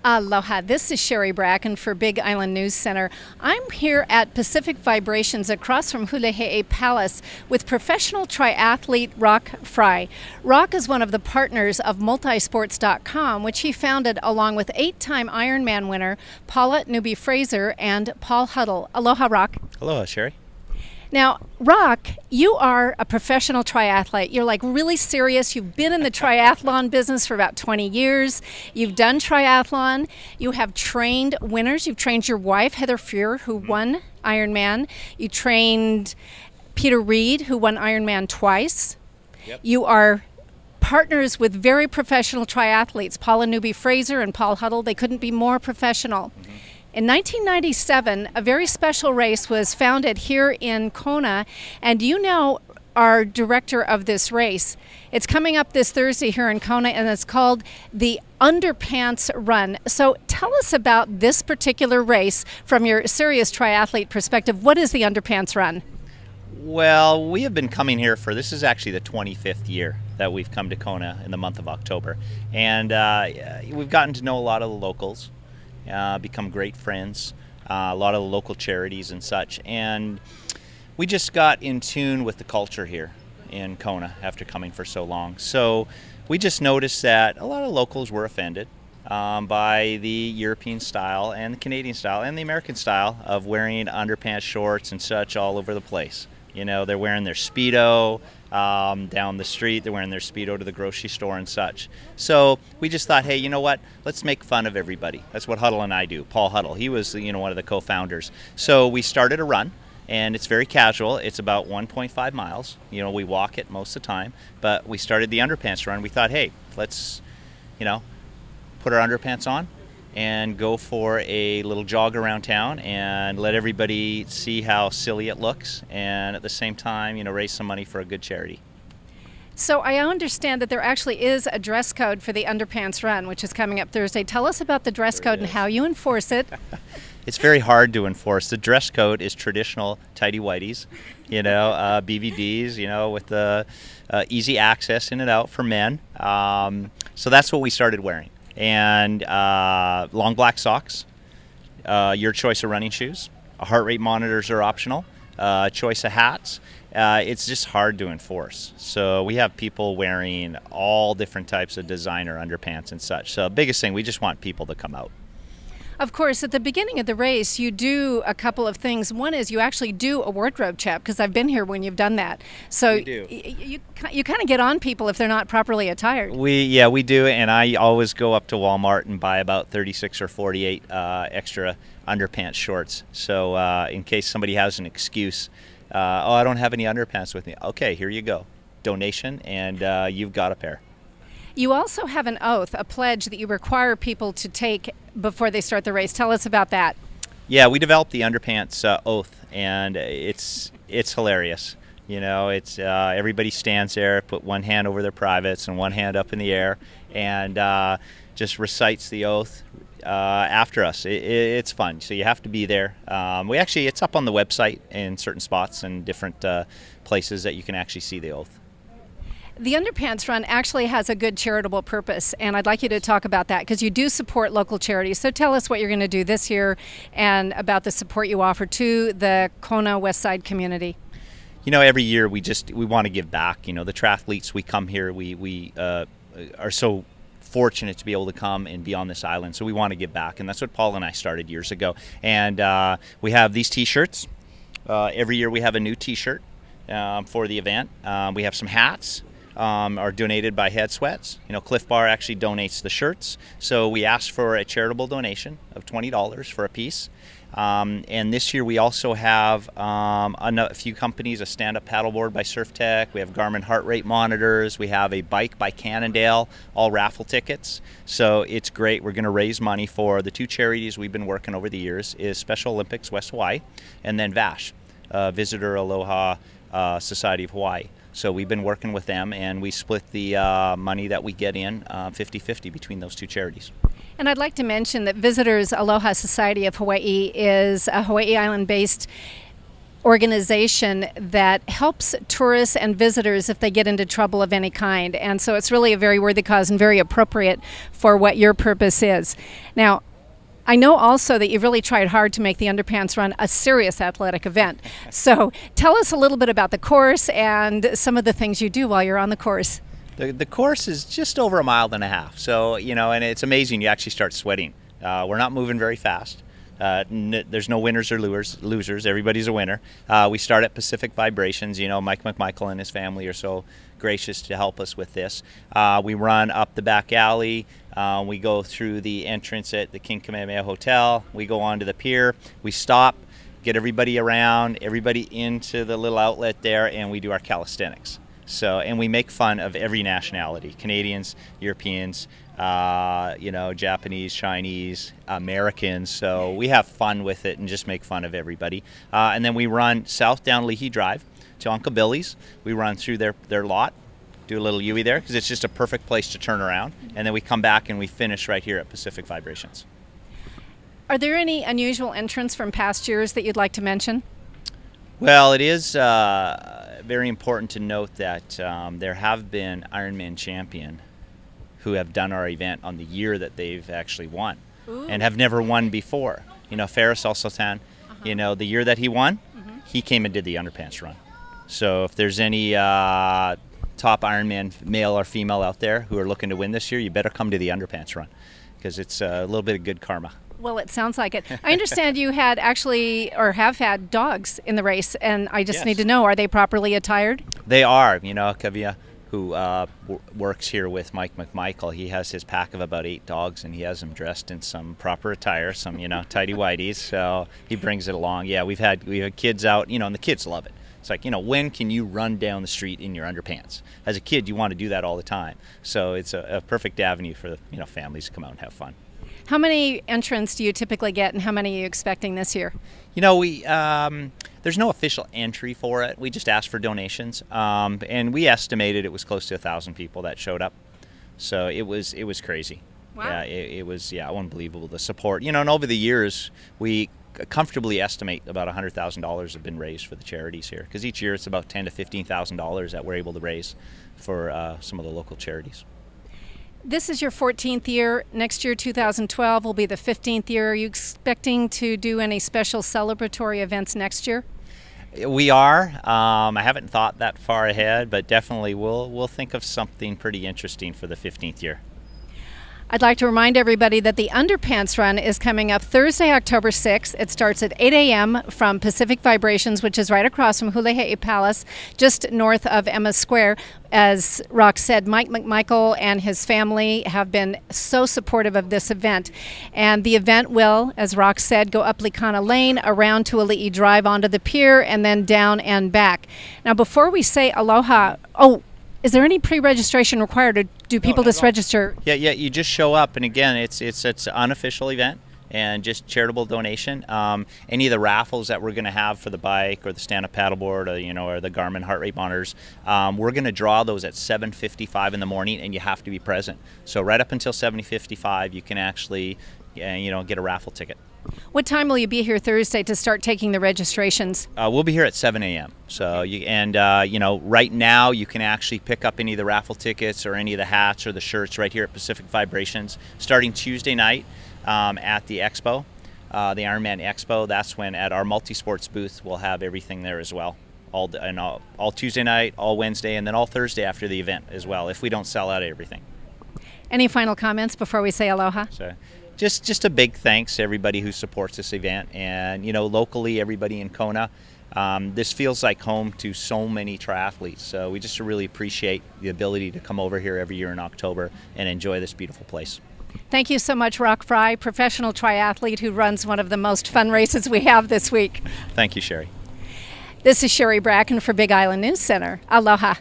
Aloha, this is Sherry Bracken for Big Island News Center. I'm here at Pacific Vibrations across from Hulehe'e Palace with professional triathlete Roch Frey. Roch is one of the partners of multisports.com, which he founded along with 8-time Ironman winner Paula Newby-Fraser and Paul Huddle. Aloha, Roch. Aloha, Sherry. Now, Roch, you are a professional triathlete. You're like really serious. You've been in the triathlon business for about 20 years. You've done triathlon. You have trained winners. You've trained your wife, Heather Freer, who won Ironman. You trained Peter Reed, who won Ironman twice. Yep. You are partners with very professional triathletes, Paula Newby-Fraser and Paul Huddle. They couldn't be more professional. In 1997, a very special race was founded here in Kona, and you now are director of this race. It's coming up this Thursday here in Kona, and it's called the Underpants Run. So tell us about this particular race from your serious triathlete perspective. What is the Underpants Run? Well, we have been coming here for, this is actually the 25th year that we've come to Kona in the month of October. And we've gotten to know a lot of the locals. Become great friends, a lot of the local charities and such, and we just got in tune with the culture here in Kona after coming for so long. So we just noticed that a lot of locals were offended by the European style and the Canadian style and the American style of wearing underpants, shorts and such all over the place. You know, they're wearing their Speedo down the street, they're wearing their Speedo to the grocery store and such. So we just thought, hey, you know what, let's make fun of everybody. That's what Huddle and I do. Paul Huddle, he was, you know, one of the co-founders. So we started a run, and it's very casual. It's about 1.5 miles. You know, we walk it most of the time, but we started the Underpants Run. We thought, hey, let's, you know, put our underpants on and go for a little jog around town and let everybody see how silly it looks, and at the same time, you know, raise some money for a good charity. So I understand that there actually is a dress code for the Underpants Run, which is coming up Thursday. Tell us about the dress code and how you enforce it. It's very hard to enforce. The dress code is traditional tighty-whities, you know, BVDs, you know, with the easy access in and out for men. So that's what we started wearing. And long black socks, your choice of running shoes, heart rate monitors are optional, choice of hats. It's just hard to enforce. So we have people wearing all different types of designer underpants and such. So biggest thing, we just want people to come out. Of course, at the beginning of the race, you do a couple of things. One is you actually do a wardrobe check, because I've been here when you've done that. So you kind of get on people if they're not properly attired. We do, and I always go up to Walmart and buy about 36 or 48 extra underpants shorts. So in case somebody has an excuse, oh, I don't have any underpants with me. Okay, here you go. Donation, and you've got a pair. You also have an oath, a pledge that you require people to take before they start the race. Tell us about that. Yeah, we developed the Underpants oath, and it's hilarious. You know, it's everybody stands there, put one hand over their privates and one hand up in the air, and just recites the oath after us. It's fun, so you have to be there. It's up on the website in certain spots and different places that you can actually see the oath. The Underpants Run actually has a good charitable purpose, and I'd like you to talk about that, because you do support local charities. So tell us what you're going to do this year and about the support you offer to the Kona West Side community. You know, every year we want to give back. You know, the triathletes, we come here, we are so fortunate to be able to come and be on this island, so we want to give back, and that's what Paul and I started years ago. And we have these t-shirts. Every year we have a new t-shirt for the event. We have some hats. Are donated by Head Sweats. You know, Cliff Bar actually donates the shirts, so we asked for a charitable donation of $20 for a piece. And this year we also have a few companies, a stand-up paddleboard by Surf Tech, we have Garmin heart rate monitors, we have a bike by Cannondale, all raffle tickets. So it's great. We're going to raise money for the two charities we've been working over the years, is Special Olympics West Hawaii and then VASH, Visitor Aloha Society of Hawaii. So we've been working with them, and we split the money that we get in 50-50 between those two charities. And I'd like to mention that Visitors Aloha Society of Hawaii is a Hawaii Island-based organization that helps tourists and visitors if they get into trouble of any kind. And so it's really a very worthy cause and very appropriate for what your purpose is. Now, I know also that you've really tried hard to make the Underpants Run a serious athletic event. So tell us a little bit about the course and some of the things you do while you're on the course. The course is just over 1.5 miles. So, you know, and it's amazing, you actually start sweating. We're not moving very fast. There's no winners or losers. Everybody's a winner. We start at Pacific Vibrations. You know, Mike McMichael and his family are so gracious to help us with this. We run up the back alley. We go through the entrance at the King Kamehameha Hotel. We go onto the pier. We stop, get everybody around, everybody into the little outlet there, and we do our calisthenics. So, and we make fun of every nationality: Canadians, Europeans, you know, Japanese, Chinese, Americans. So we have fun with it and just make fun of everybody. And then we run south down Leahy Drive to Uncle Billy's. We run through their lot, do a little U-ey there because it's just a perfect place to turn around. And then we come back and we finish right here at Pacific Vibrations. Are there any unusual entrants from past years that you'd like to mention? Well, it is very important to note that there have been Ironman champion who have done our event on the year that they've actually won. Ooh. And have never won before. You know, Faris Al-Sultan, you know, the year that he won, he came and did the Underpants Run. So if there's any top Ironman male or female out there who are looking to win this year, you better come to the Underpants Run because it's a little bit of good karma. Well, it sounds like it. I understand you had actually, or have had, dogs in the race, and I just need to know, are they properly attired? They are. You know, Kavya, who works here with Mike McMichael, he has his pack of about 8 dogs, and he has them dressed in some proper attire, some, you know, tighty-whities, so he brings it along. Yeah, we've had kids out, you know, and the kids love it. It's like, you know, when can you run down the street in your underpants? As a kid, you want to do that all the time. So it's a perfect avenue for, you know, families to come out and have fun. How many entrants do you typically get, and how many are you expecting this year? You know, there's no official entry for it. We just asked for donations, and we estimated it was close to 1,000 people that showed up. So it was crazy. Wow. Yeah, it was unbelievable, the support. You know, and over the years we comfortably estimate about $100,000 have been raised for the charities here, because each year it's about $10,000 to $15,000 that we're able to raise for some of the local charities. This is your 14th year. Next year, 2012, will be the 15th year. Are you expecting to do any special celebratory events next year? We are. I haven't thought that far ahead, but definitely we'll think of something pretty interesting for the 15th year. I'd like to remind everybody that the Underpants Run is coming up Thursday, October 6th. It starts at 8 a.m. from Pacific Vibrations, which is right across from Hulehe'i Palace, just north of Emma Square. As Roch said, Mike McMichael and his family have been so supportive of this event. And the event will, as Roch said, go up Likana Lane, around to Ali'i Drive onto the pier, and then down and back. Now, before we say aloha, is there any pre-registration required, or do people just register? Yeah, you just show up, and again, it's an unofficial event and just charitable donation. Any of the raffles that we're going to have for the bike or the stand-up paddleboard, or the Garmin heart rate monitors, we're going to draw those at 7:55 in the morning, and you have to be present. So right up until 7:55, you can actually, get a raffle ticket. What time will you be here Thursday to start taking the registrations? We'll be here at 7 a.m. So right now you can actually pick up any of the raffle tickets or any of the hats or the shirts right here at Pacific Vibrations. Starting Tuesday night at the Expo, the Ironman Expo. That's when at our multi-sports booth we'll have everything there as well. All Tuesday night, all Wednesday, and then all Thursday after the event as well, if we don't sell out everything. Any final comments before we say aloha? So, Just a big thanks to everybody who supports this event, and locally, everybody in Kona. This feels like home to so many triathletes, so we just really appreciate the ability to come over here every year in October and enjoy this beautiful place. Thank you so much, Roch Frey, professional triathlete who runs one of the most fun races we have this week. Thank you, Sherry. This is Sherry Bracken for Big Island News Center. Aloha.